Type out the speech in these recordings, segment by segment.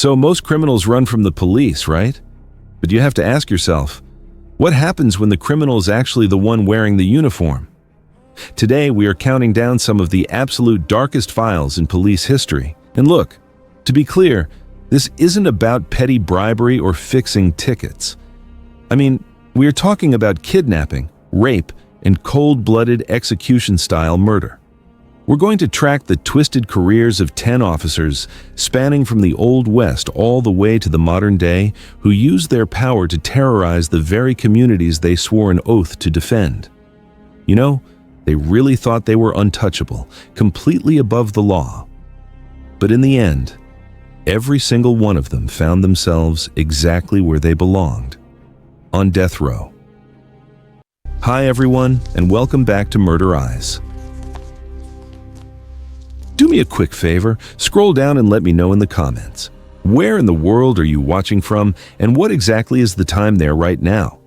So most criminals run from the police, right? But you have to ask yourself, what happens when the criminal is actually the one wearing the uniform? Today, we are counting down some of the absolute darkest files in police history. And look, to be clear, this isn't about petty bribery or fixing tickets. I mean, we are talking about kidnapping, rape, and cold-blooded execution-style murder. We're going to track the twisted careers of 10 officers spanning from the Old West all the way to the modern day who used their power to terrorize the very communities they swore an oath to defend. You know, they really thought they were untouchable, completely above the law. But in the end, every single one of them found themselves exactly where they belonged, on death row. Hi everyone, and welcome back to Murder Eyes. Do me a quick favor, scroll down and let me know in the comments. Where in the world are you watching from, and what exactly is the time there right now?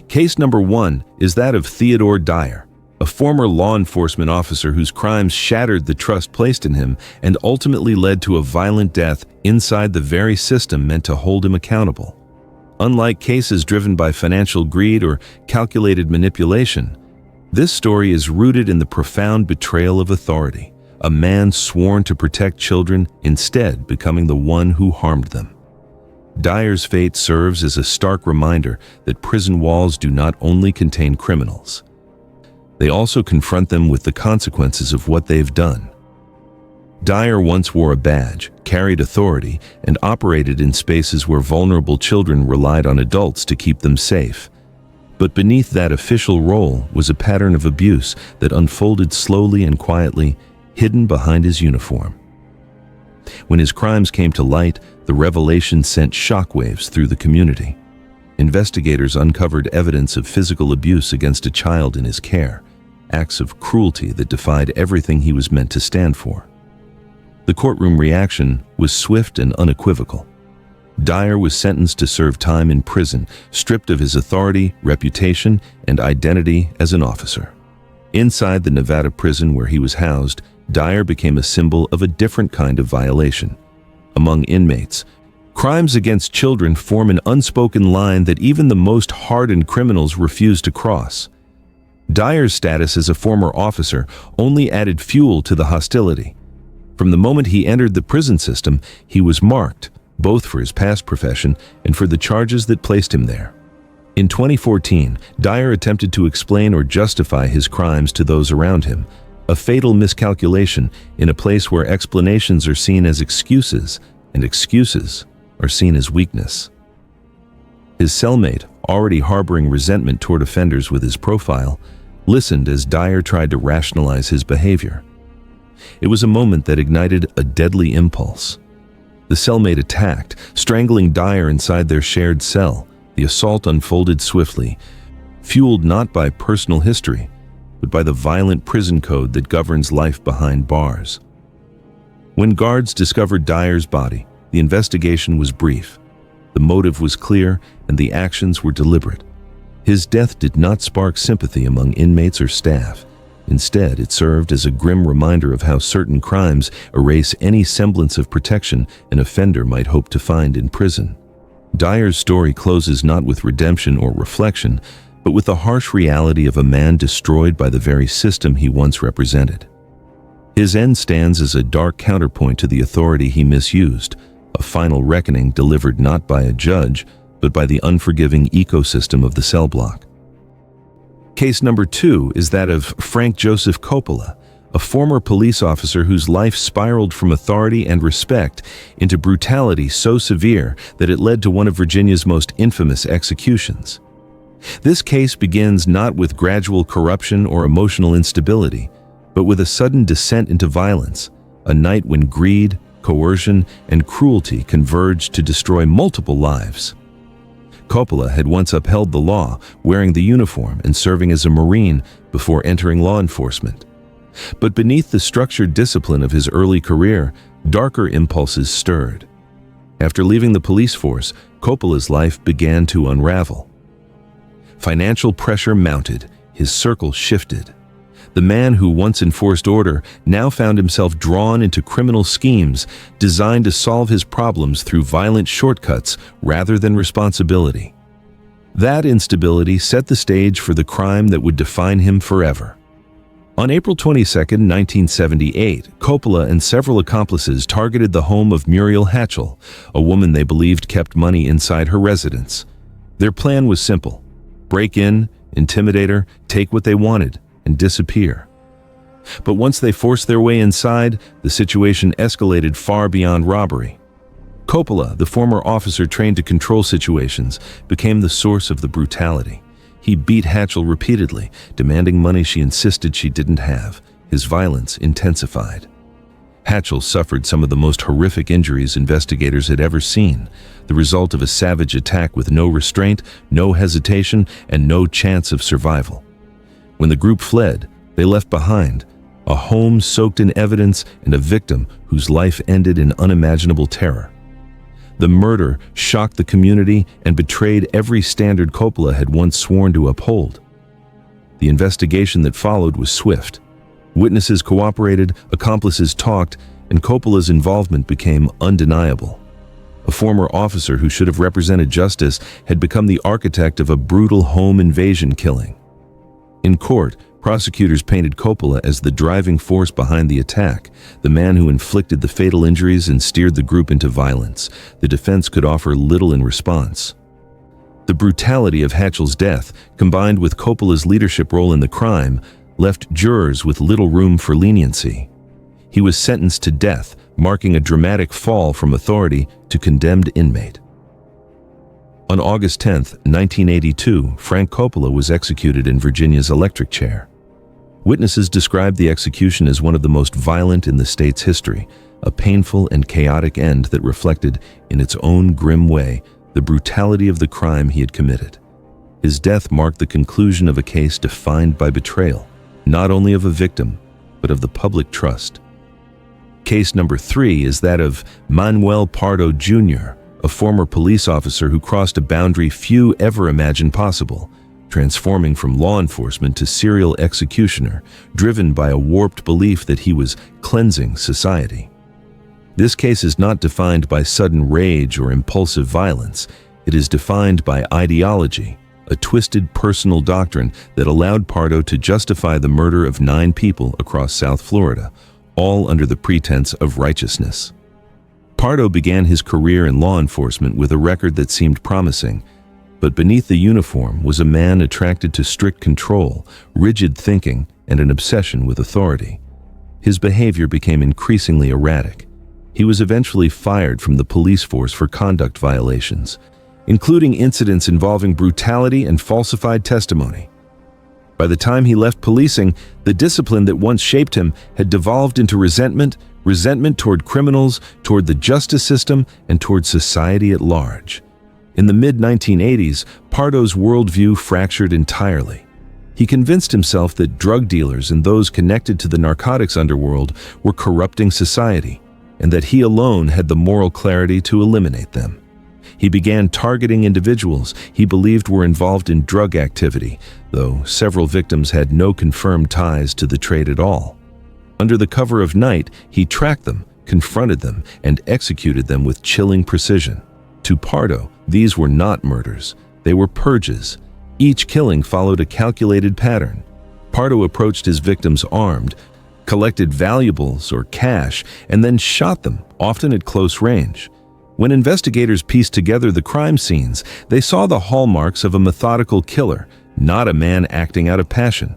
Case number 1 is that of Theodore Dyer, a former law enforcement officer whose crimes shattered the trust placed in him and ultimately led to a violent death inside the very system meant to hold him accountable. Unlike cases driven by financial greed or calculated manipulation, this story is rooted in the profound betrayal of authority. A man sworn to protect children, instead becoming the one who harmed them. Dyer's fate serves as a stark reminder that prison walls do not only contain criminals. They also confront them with the consequences of what they've done. Dyer once wore a badge, carried authority, and operated in spaces where vulnerable children relied on adults to keep them safe. But beneath that official role was a pattern of abuse that unfolded slowly and quietly, hidden behind his uniform. When his crimes came to light, the revelation sent shockwaves through the community. Investigators uncovered evidence of physical abuse against a child in his care, acts of cruelty that defied everything he was meant to stand for. The courtroom reaction was swift and unequivocal. Dyer was sentenced to serve time in prison, stripped of his authority, reputation, and identity as an officer. Inside the Nevada prison where he was housed, Dyer became a symbol of a different kind of violation. Among inmates, crimes against children form an unspoken line that even the most hardened criminals refuse to cross. Dyer's status as a former officer only added fuel to the hostility. From the moment he entered the prison system, he was marked, both for his past profession and for the charges that placed him there. In 2014, Dyer attempted to explain or justify his crimes to those around him, a fatal miscalculation in a place where explanations are seen as excuses and excuses are seen as weakness. His cellmate, already harboring resentment toward offenders with his profile, listened as Dyer tried to rationalize his behavior. It was a moment that ignited a deadly impulse. The cellmate attacked, strangling Dyer inside their shared cell. The assault unfolded swiftly, fueled not by personal history, but by the violent prison code that governs life behind bars. When guards discovered Dyer's body, the investigation was brief. The motive was clear, and the actions were deliberate. His death did not spark sympathy among inmates or staff. Instead, it served as a grim reminder of how certain crimes erase any semblance of protection an offender might hope to find in prison. Dyer's story closes not with redemption or reflection, but with the harsh reality of a man destroyed by the very system he once represented. His end stands as a dark counterpoint to the authority he misused, a final reckoning delivered not by a judge, but by the unforgiving ecosystem of the cell block. Case number 2 is that of Frank Joseph Coppola, a former police officer whose life spiraled from authority and respect into brutality so severe that it led to one of Virginia's most infamous executions. This case begins not with gradual corruption or emotional instability, but with a sudden descent into violence, a night when greed, coercion, and cruelty converged to destroy multiple lives. Coppola had once upheld the law, wearing the uniform and serving as a Marine before entering law enforcement. But beneath the structured discipline of his early career, darker impulses stirred. After leaving the police force, Coppola's life began to unravel. Financial pressure mounted, his circle shifted. The man who once enforced order now found himself drawn into criminal schemes designed to solve his problems through violent shortcuts rather than responsibility. That instability set the stage for the crime that would define him forever. On April 22, 1978, Coppola and several accomplices targeted the home of Muriel Hatchell, a woman they believed kept money inside her residence. Their plan was simple: break in, intimidate her, take what they wanted, and disappear. But once they forced their way inside, the situation escalated far beyond robbery. Coppola, the former officer trained to control situations, became the source of the brutality. He beat Hatchell repeatedly, demanding money she insisted she didn't have. His violence intensified. Hatchell suffered some of the most horrific injuries investigators had ever seen, the result of a savage attack with no restraint, no hesitation, and no chance of survival. When the group fled, they left behind a home soaked in evidence and a victim whose life ended in unimaginable terror. The murder shocked the community and betrayed every standard Coppola had once sworn to uphold. The investigation that followed was swift. Witnesses cooperated, accomplices talked, and Coppola's involvement became undeniable. A former officer who should have represented justice had become the architect of a brutal home invasion killing. In court, prosecutors painted Coppola as the driving force behind the attack, the man who inflicted the fatal injuries and steered the group into violence. The defense could offer little in response. The brutality of Hatchell's death, combined with Coppola's leadership role in the crime, left jurors with little room for leniency. He was sentenced to death, marking a dramatic fall from authority to condemned inmate. On August 10, 1982, Frank Coppola was executed in Virginia's electric chair. Witnesses described the execution as one of the most violent in the state's history, a painful and chaotic end that reflected, in its own grim way, the brutality of the crime he had committed. His death marked the conclusion of a case defined by betrayal, not only of a victim, but of the public trust. Case number 3 is that of Manuel Pardo Jr., a former police officer who crossed a boundary few ever imagined possible, transforming from law enforcement to serial executioner, driven by a warped belief that he was cleansing society. This case is not defined by sudden rage or impulsive violence. It is defined by ideology, a twisted personal doctrine that allowed Pardo to justify the murder of 9 people across South Florida, all under the pretense of righteousness. Pardo began his career in law enforcement with a record that seemed promising, but beneath the uniform was a man attracted to strict control, rigid thinking, and an obsession with authority. His behavior became increasingly erratic. He was eventually fired from the police force for conduct violations, including incidents involving brutality and falsified testimony. By the time he left policing, the discipline that once shaped him had devolved into resentment toward criminals, toward the justice system, and toward society at large. In the mid-1980s, Pardo's worldview fractured entirely. He convinced himself that drug dealers and those connected to the narcotics underworld were corrupting society, and that he alone had the moral clarity to eliminate them. He began targeting individuals he believed were involved in drug activity, though several victims had no confirmed ties to the trade at all. Under the cover of night, he tracked them, confronted them, and executed them with chilling precision. To Pardo, these were not murders. They were purges. Each killing followed a calculated pattern. Pardo approached his victims armed, collected valuables or cash, and then shot them, often at close range. When investigators pieced together the crime scenes, they saw the hallmarks of a methodical killer, not a man acting out of passion.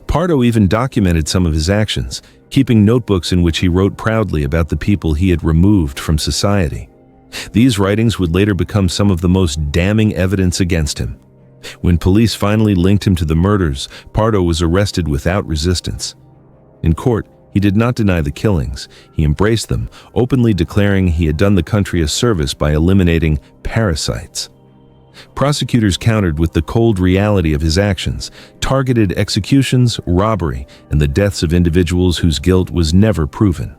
Pardo even documented some of his actions, keeping notebooks in which he wrote proudly about the people he had removed from society. These writings would later become some of the most damning evidence against him. When police finally linked him to the murders, Pardo was arrested without resistance. In court, he did not deny the killings. He embraced them, openly declaring he had done the country a service by eliminating parasites. Prosecutors countered with the cold reality of his actions, targeted executions, robbery, and the deaths of individuals whose guilt was never proven.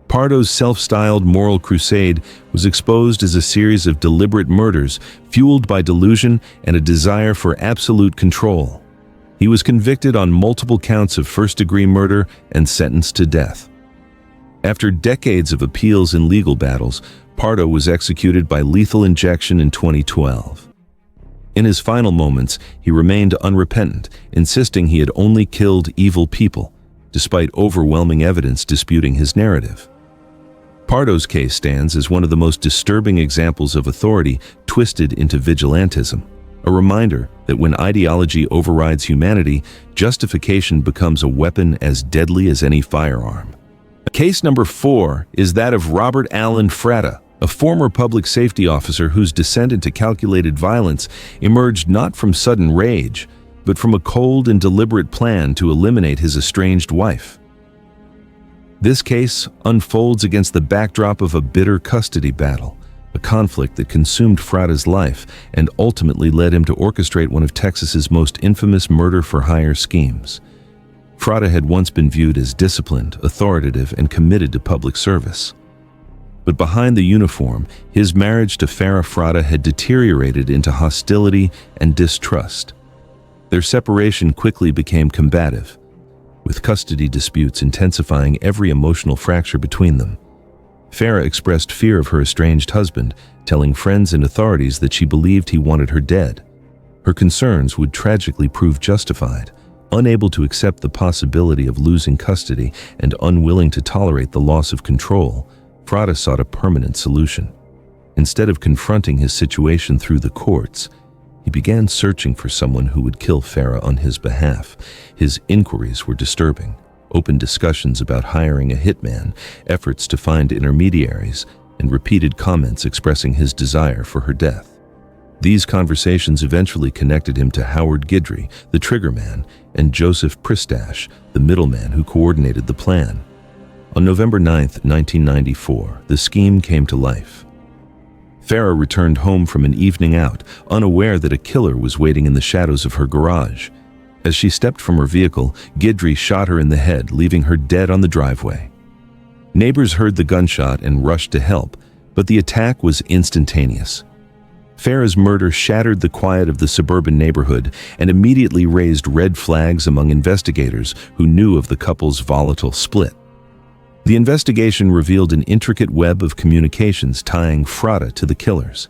Pardo's self-styled moral crusade was exposed as a series of deliberate murders fueled by delusion and a desire for absolute control. He was convicted on multiple counts of first-degree murder and sentenced to death. After decades of appeals and legal battles, Pardo was executed by lethal injection in 2012. In his final moments, he remained unrepentant, insisting he had only killed evil people, despite overwhelming evidence disputing his narrative. Pardo's case stands as one of the most disturbing examples of authority twisted into vigilantism, a reminder that when ideology overrides humanity, justification becomes a weapon as deadly as any firearm. Case number 4 is that of Robert Allen Fratta, a former public safety officer whose descent into calculated violence emerged not from sudden rage, but from a cold and deliberate plan to eliminate his estranged wife. This case unfolds against the backdrop of a bitter custody battle, a conflict that consumed Fratta's life and ultimately led him to orchestrate one of Texas's most infamous murder-for-hire schemes. Fratta had once been viewed as disciplined, authoritative, and committed to public service. But behind the uniform, his marriage to Farrah Fratta had deteriorated into hostility and distrust. Their separation quickly became combative, with custody disputes intensifying every emotional fracture between them. Farrah expressed fear of her estranged husband, telling friends and authorities that she believed he wanted her dead. Her concerns would tragically prove justified. Unable to accept the possibility of losing custody and unwilling to tolerate the loss of control, Fratta sought a permanent solution. Instead of confronting his situation through the courts, he began searching for someone who would kill Farrah on his behalf. His inquiries were disturbing. Open discussions about hiring a hitman, efforts to find intermediaries, and repeated comments expressing his desire for her death. These conversations eventually connected him to Howard Guidry, the triggerman, and Joseph Pristash, the middleman who coordinated the plan. On November 9, 1994, the scheme came to life. Farrah returned home from an evening out, unaware that a killer was waiting in the shadows of her garage. As she stepped from her vehicle, Guidry shot her in the head, leaving her dead on the driveway. Neighbors heard the gunshot and rushed to help, but the attack was instantaneous. Farrah's murder shattered the quiet of the suburban neighborhood and immediately raised red flags among investigators who knew of the couple's volatile split. The investigation revealed an intricate web of communications tying Fratta to the killers.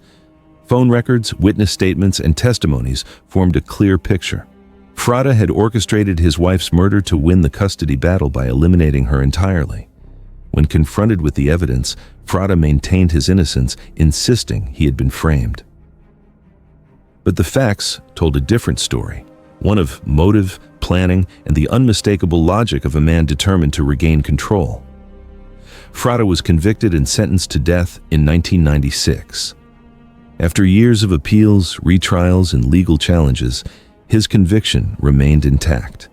Phone records, witness statements, and testimonies formed a clear picture. Fratta had orchestrated his wife's murder to win the custody battle by eliminating her entirely. When confronted with the evidence, Fratta maintained his innocence, insisting he had been framed. But the facts told a different story, one of motive, planning, and the unmistakable logic of a man determined to regain control. Fratta was convicted and sentenced to death in 1996. After years of appeals, retrials, and legal challenges, his conviction remained intact.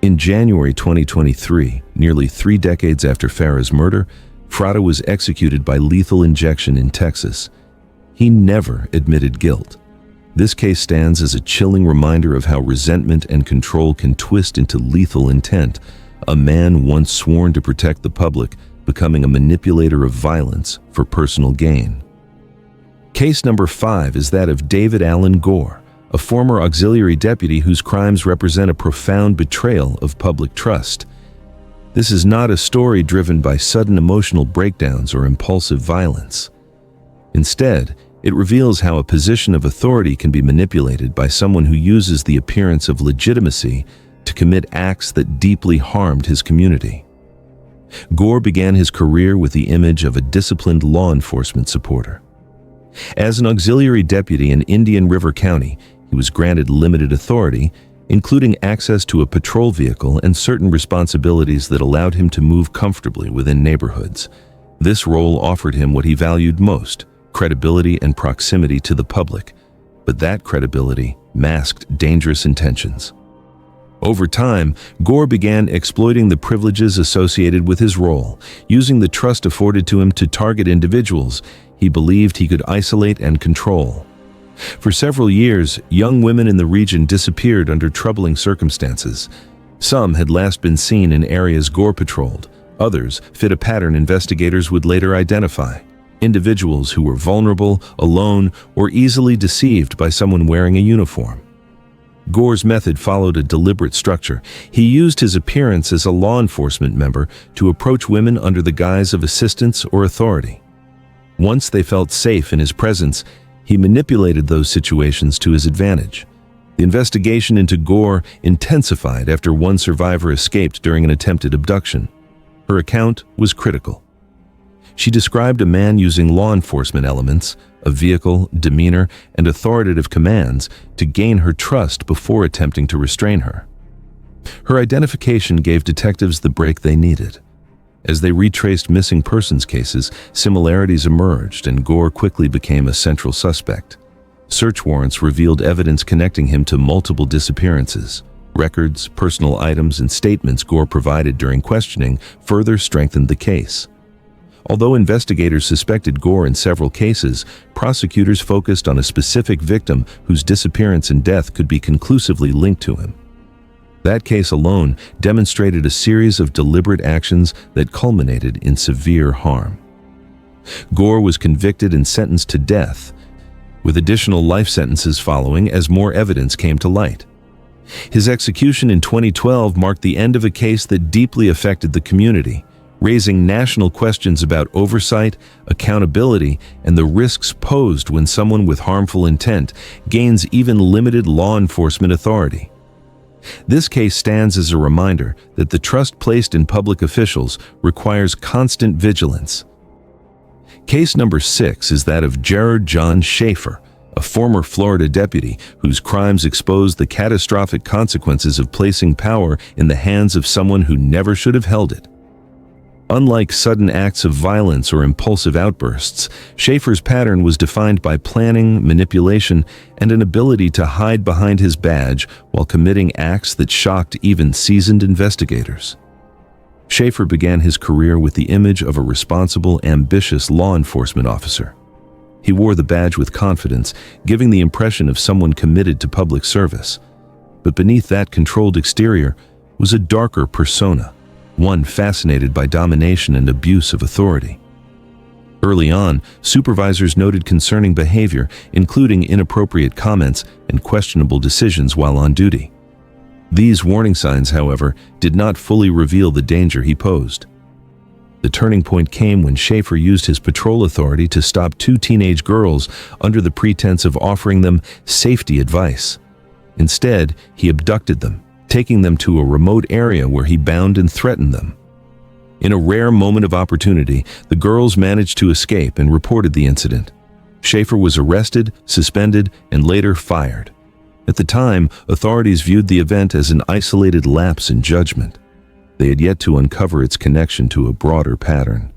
In January 2023, nearly 3 decades after Farrah's murder, Fratta was executed by lethal injection in Texas. He never admitted guilt. This case stands as a chilling reminder of how resentment and control can twist into lethal intent, a man once sworn to protect the public becoming a manipulator of violence for personal gain. Case number 5 is that of David Allen Gore, a former auxiliary deputy whose crimes represent a profound betrayal of public trust. This is not a story driven by sudden emotional breakdowns or impulsive violence. Instead, it reveals how a position of authority can be manipulated by someone who uses the appearance of legitimacy to commit acts that deeply harmed his community. Gore began his career with the image of a disciplined law enforcement supporter. As an auxiliary deputy in Indian River County, he was granted limited authority, including access to a patrol vehicle and certain responsibilities that allowed him to move comfortably within neighborhoods. This role offered him what he valued most, credibility and proximity to the public, but that credibility masked dangerous intentions. Over time, Gore began exploiting the privileges associated with his role, using the trust afforded to him to target individuals he believed he could isolate and control. For several years, young women in the region disappeared under troubling circumstances. Some had last been seen in areas Gore patrolled. Others fit a pattern investigators would later identify: individuals who were vulnerable, alone, or easily deceived by someone wearing a uniform. Gore's method followed a deliberate structure. He used his appearance as a law enforcement member to approach women under the guise of assistance or authority. Once they felt safe in his presence, he manipulated those situations to his advantage. The investigation into Gore intensified after one survivor escaped during an attempted abduction. Her account was critical. She described a man using law enforcement elements, a vehicle, demeanor, and authoritative commands to gain her trust before attempting to restrain her. Her identification gave detectives the break they needed. As they retraced missing persons cases, similarities emerged and Gore quickly became a central suspect. Search warrants revealed evidence connecting him to multiple disappearances. Records, personal items, and statements Gore provided during questioning further strengthened the case. Although investigators suspected Gore in several cases, prosecutors focused on a specific victim whose disappearance and death could be conclusively linked to him. That case alone demonstrated a series of deliberate actions that culminated in severe harm. Gore was convicted and sentenced to death, with additional life sentences following as more evidence came to light. His execution in 2012 marked the end of a case that deeply affected the community, raising national questions about oversight, accountability, and the risks posed when someone with harmful intent gains even limited law enforcement authority. This case stands as a reminder that the trust placed in public officials requires constant vigilance. Case number 6 is that of Gerard John Schaefer, a former Florida deputy whose crimes exposed the catastrophic consequences of placing power in the hands of someone who never should have held it. Unlike sudden acts of violence or impulsive outbursts, Schaefer's pattern was defined by planning, manipulation, and an ability to hide behind his badge while committing acts that shocked even seasoned investigators. Schaefer began his career with the image of a responsible, ambitious law enforcement officer. He wore the badge with confidence, giving the impression of someone committed to public service. But beneath that controlled exterior was a darker persona, one fascinated by domination and abuse of authority. Early on, supervisors noted concerning behavior, including inappropriate comments and questionable decisions while on duty. These warning signs, however, did not fully reveal the danger he posed. The turning point came when Schaefer used his patrol authority to stop 2 teenage girls under the pretense of offering them safety advice. Instead, he abducted them, taking them to a remote area where he bound and threatened them. In a rare moment of opportunity, the girls managed to escape and reported the incident. Schaefer was arrested, suspended, and later fired. At the time, authorities viewed the event as an isolated lapse in judgment. They had yet to uncover its connection to a broader pattern.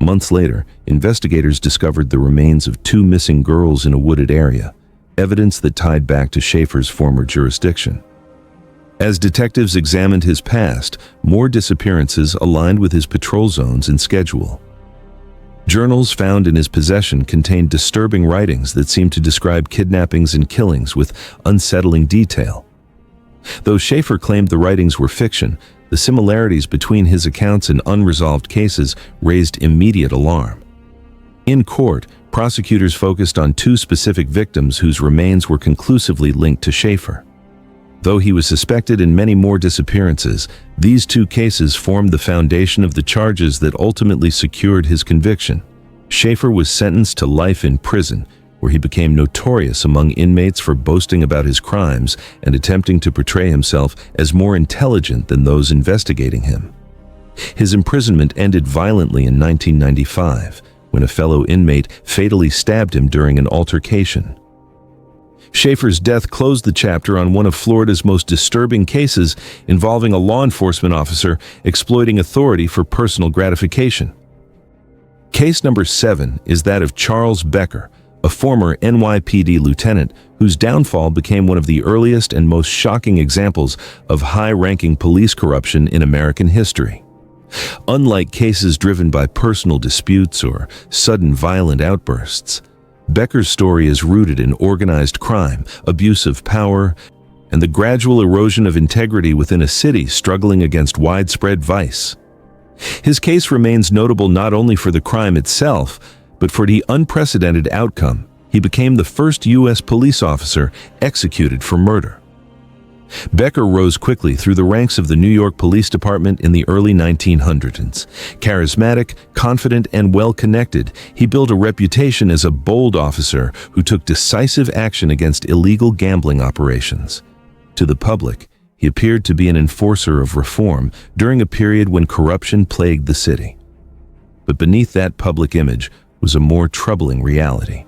Months later, investigators discovered the remains of 2 missing girls in a wooded area, evidence that tied back to Schaefer's former jurisdiction. As detectives examined his past, more disappearances aligned with his patrol zones and schedule. Journals found in his possession contained disturbing writings that seemed to describe kidnappings and killings with unsettling detail. Though Schaefer claimed the writings were fiction, the similarities between his accounts and unresolved cases raised immediate alarm. In court, prosecutors focused on 2 specific victims whose remains were conclusively linked to Schaefer. Though he was suspected in many more disappearances, these 2 cases formed the foundation of the charges that ultimately secured his conviction. Schaefer was sentenced to life in prison, where he became notorious among inmates for boasting about his crimes and attempting to portray himself as more intelligent than those investigating him. His imprisonment ended violently in 1995, when a fellow inmate fatally stabbed him during an altercation. Schaefer's death closed the chapter on one of Florida's most disturbing cases involving a law enforcement officer exploiting authority for personal gratification. Case number 7 is that of Charles Becker, a former NYPD lieutenant whose downfall became one of the earliest and most shocking examples of high-ranking police corruption in American history. Unlike cases driven by personal disputes or sudden violent outbursts, Becker's story is rooted in organized crime, abuse of power, and the gradual erosion of integrity within a city struggling against widespread vice. His case remains notable not only for the crime itself, but for the unprecedented outcome. He became the first U.S. police officer executed for murder. Becker rose quickly through the ranks of the New York Police Department in the early 1900s. Charismatic, confident, and well-connected, he built a reputation as a bold officer who took decisive action against illegal gambling operations. To the public, he appeared to be an enforcer of reform during a period when corruption plagued the city. But beneath that public image was a more troubling reality.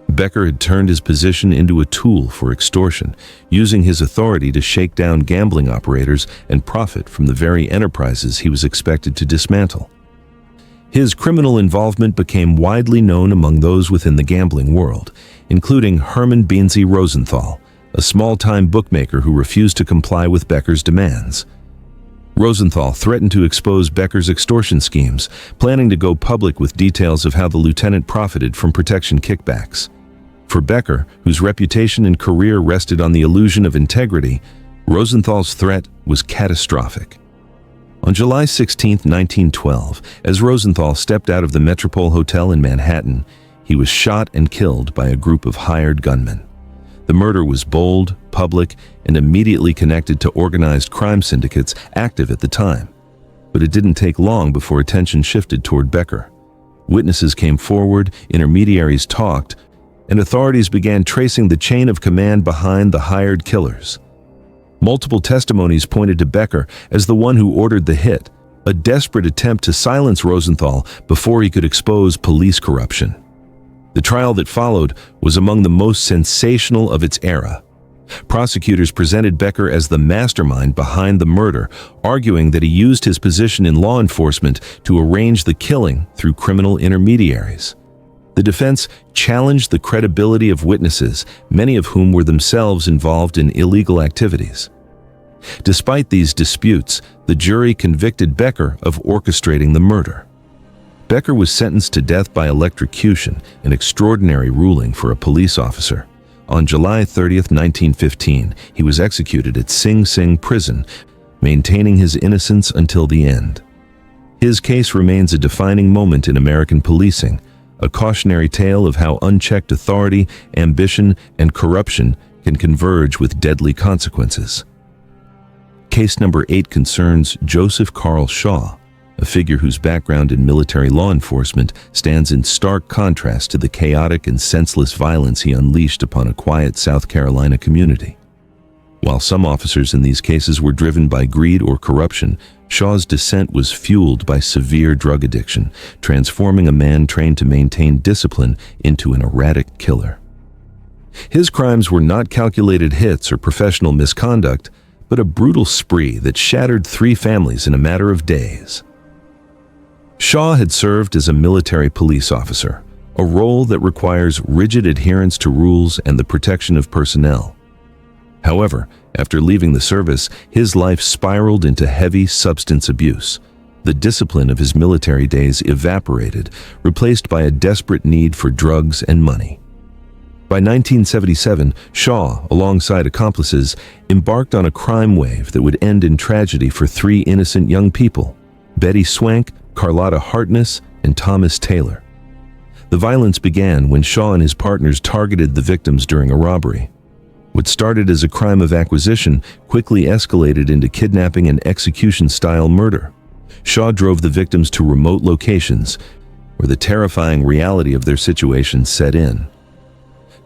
Becker had turned his position into a tool for extortion, using his authority to shake down gambling operators and profit from the very enterprises he was expected to dismantle. His criminal involvement became widely known among those within the gambling world, including Herman Beansy Rosenthal, a small-time bookmaker who refused to comply with Becker's demands. Rosenthal threatened to expose Becker's extortion schemes, planning to go public with details of how the lieutenant profited from protection kickbacks. For Becker, whose reputation and career rested on the illusion of integrity, Rosenthal's threat was catastrophic. On July 16, 1912, as Rosenthal stepped out of the Metropole Hotel in Manhattan, he was shot and killed by a group of hired gunmen. The murder was bold, public, and immediately connected to organized crime syndicates active at the time. But it didn't take long before attention shifted toward Becker. Witnesses came forward, intermediaries talked, and authorities began tracing the chain of command behind the hired killers. Multiple testimonies pointed to Becker as the one who ordered the hit, a desperate attempt to silence Rosenthal before he could expose police corruption. The trial that followed was among the most sensational of its era. Prosecutors presented Becker as the mastermind behind the murder, arguing that he used his position in law enforcement to arrange the killing through criminal intermediaries. The defense challenged the credibility of witnesses, many of whom were themselves involved in illegal activities. Despite these disputes, the jury convicted Becker of orchestrating the murder. Becker was sentenced to death by electrocution, an extraordinary ruling for a police officer. On July 30, 1915, he was executed at Sing Sing prison, maintaining his innocence until the end. His case remains a defining moment in American policing, a cautionary tale of how unchecked authority, ambition, and corruption can converge with deadly consequences. Case number 8 concerns Joseph Carl Shaw, a figure whose background in military law enforcement stands in stark contrast to the chaotic and senseless violence he unleashed upon a quiet South Carolina community. While some officers in these cases were driven by greed or corruption, Shaw's descent was fueled by severe drug addiction, transforming a man trained to maintain discipline into an erratic killer. His crimes were not calculated hits or professional misconduct, but a brutal spree that shattered 3 families in a matter of days. Shaw had served as a military police officer, a role that requires rigid adherence to rules and the protection of personnel. However, after leaving the service, his life spiraled into heavy substance abuse. The discipline of his military days evaporated, replaced by a desperate need for drugs and money. By 1977, Shaw, alongside accomplices, embarked on a crime wave that would end in tragedy for 3 innocent young people: Betty Swank, Carlotta Hartness, and Thomas Taylor. The violence began when Shaw and his partners targeted the victims during a robbery. What started as a crime of acquisition quickly escalated into kidnapping and execution-style murder. Shaw drove the victims to remote locations, where the terrifying reality of their situation set in.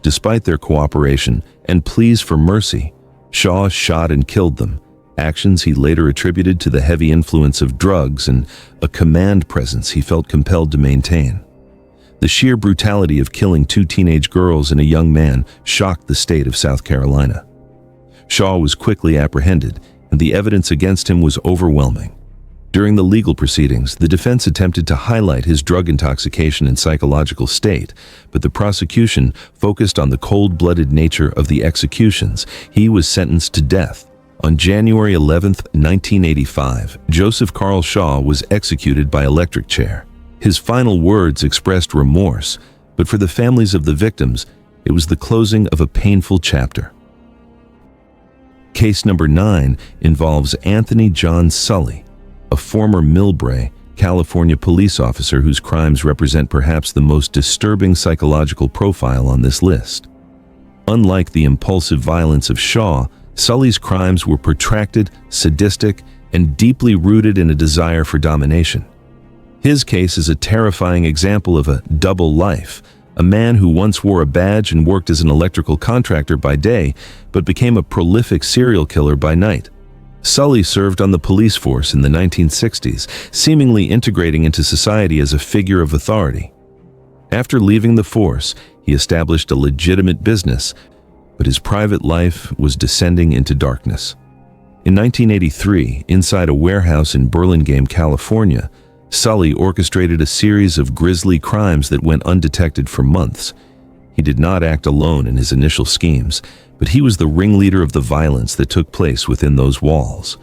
Despite their cooperation and pleas for mercy, Shaw shot and killed them, actions he later attributed to the heavy influence of drugs and a command presence he felt compelled to maintain. The sheer brutality of killing 2 teenage girls and a young man shocked the state of South Carolina. Shaw was quickly apprehended, and the evidence against him was overwhelming. During the legal proceedings, the defense attempted to highlight his drug intoxication and psychological state, but the prosecution focused on the cold-blooded nature of the executions. He was sentenced to death. On January 11, 1985, Joseph Carl Shaw was executed by electric chair. His final words expressed remorse, but for the families of the victims, it was the closing of a painful chapter. Case number 9 involves Anthony John Sully, a former Millbrae, California police officer whose crimes represent perhaps the most disturbing psychological profile on this list. Unlike the impulsive violence of Shaw, Sully's crimes were protracted, sadistic, and deeply rooted in a desire for domination. His case is a terrifying example of a double life, a man who once wore a badge and worked as an electrical contractor by day, but became a prolific serial killer by night. Sully served on the police force in the 1960s, seemingly integrating into society as a figure of authority. After leaving the force, he established a legitimate business, but his private life was descending into darkness. In 1983, inside a warehouse in Burlingame, California, Sully orchestrated a series of grisly crimes that went undetected for months. He did not act alone in his initial schemes, but he was the ringleader of the violence that took place within those walls.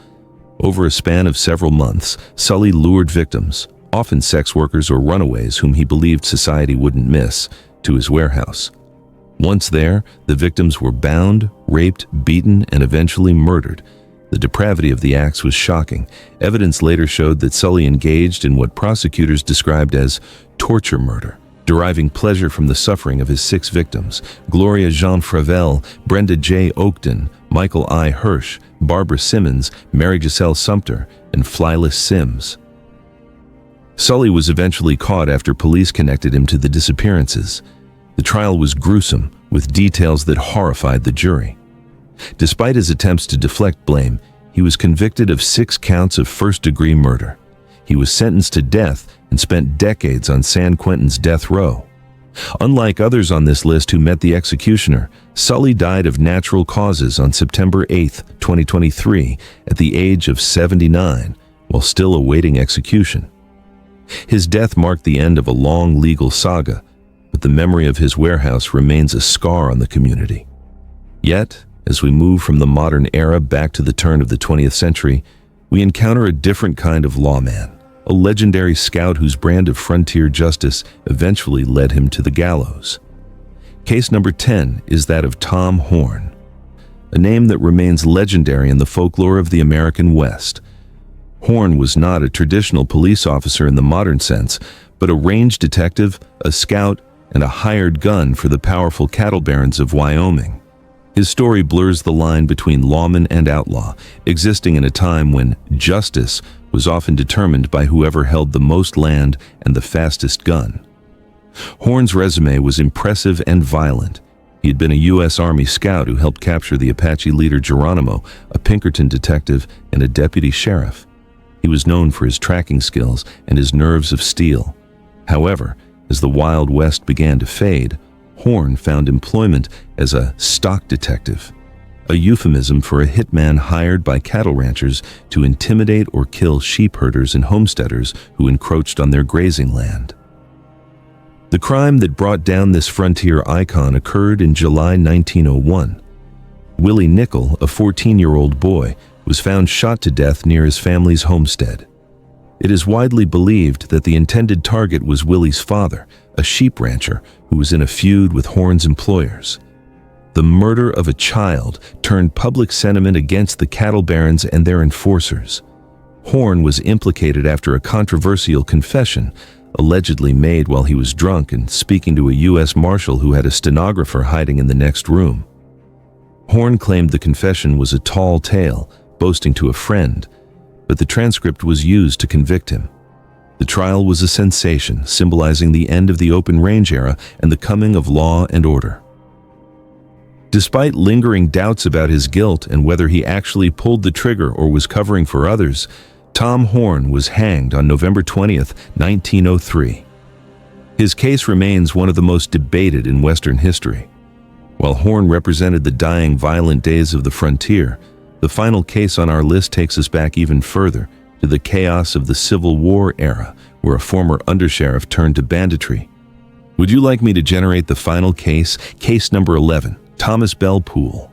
Over a span of several months, Sully lured victims, often sex workers or runaways whom he believed society wouldn't miss, to his warehouse. Once there, the victims were bound, raped, beaten, and eventually murdered. The depravity of the acts was shocking. Evidence later showed that Sully engaged in what prosecutors described as torture murder, deriving pleasure from the suffering of his 6 victims: Gloria Jean Fravel, Brenda J. Oakton, Michael I. Hirsch, Barbara Simmons, Mary Giselle Sumter, and Flyless Sims. Sully was eventually caught after police connected him to the disappearances. The trial was gruesome, with details that horrified the jury. Despite his attempts to deflect blame, he was convicted of 6 counts of first-degree murder. He was sentenced to death and spent decades on San Quentin's death row. Unlike others on this list who met the executioner, Sully died of natural causes on September 8, 2023, at the age of 79, while still awaiting execution. His death marked the end of a long legal saga, but the memory of his warehouse remains a scar on the community. Yet, as we move from the modern era back to the turn of the 20th century, we encounter a different kind of lawman, a legendary scout whose brand of frontier justice eventually led him to the gallows. Case number 10 is that of Tom Horn, a name that remains legendary in the folklore of the American West. Horn was not a traditional police officer in the modern sense, but a range detective, a scout, and a hired gun for the powerful cattle barons of Wyoming. His story blurs the line between lawman and outlaw, existing in a time when justice was often determined by whoever held the most land and the fastest gun. Horn's resume was impressive and violent. He had been a U.S. Army scout who helped capture the Apache leader Geronimo, a Pinkerton detective, and a deputy sheriff. He was known for his tracking skills and his nerves of steel. However, as the Wild West began to fade, Horn found employment as a stock detective, a euphemism for a hitman hired by cattle ranchers to intimidate or kill sheep herders and homesteaders who encroached on their grazing land. The crime that brought down this frontier icon occurred in July 1901. Willie Nickel, a 14-year-old boy, was found shot to death near his family's homestead. It is widely believed that the intended target was Willie's father, a sheep rancher who was in a feud with Horn's employers. The murder of a child turned public sentiment against the cattle barons and their enforcers. Horn was implicated after a controversial confession, allegedly made while he was drunk and speaking to a U.S. Marshal who had a stenographer hiding in the next room. Horn claimed the confession was a tall tale, boasting to a friend, but the transcript was used to convict him. The trial was a sensation, symbolizing the end of the open range era and the coming of law and order. Despite lingering doubts about his guilt and whether he actually pulled the trigger or was covering for others, Tom Horn was hanged on November 20, 1903. His case remains one of the most debated in Western history. While Horn represented the dying, violent days of the frontier, the final case on our list takes us back even further, to the chaos of the Civil War era, where a former undersheriff turned to banditry. Would you like me to generate the final case, case number 11, Thomas Bell Poole?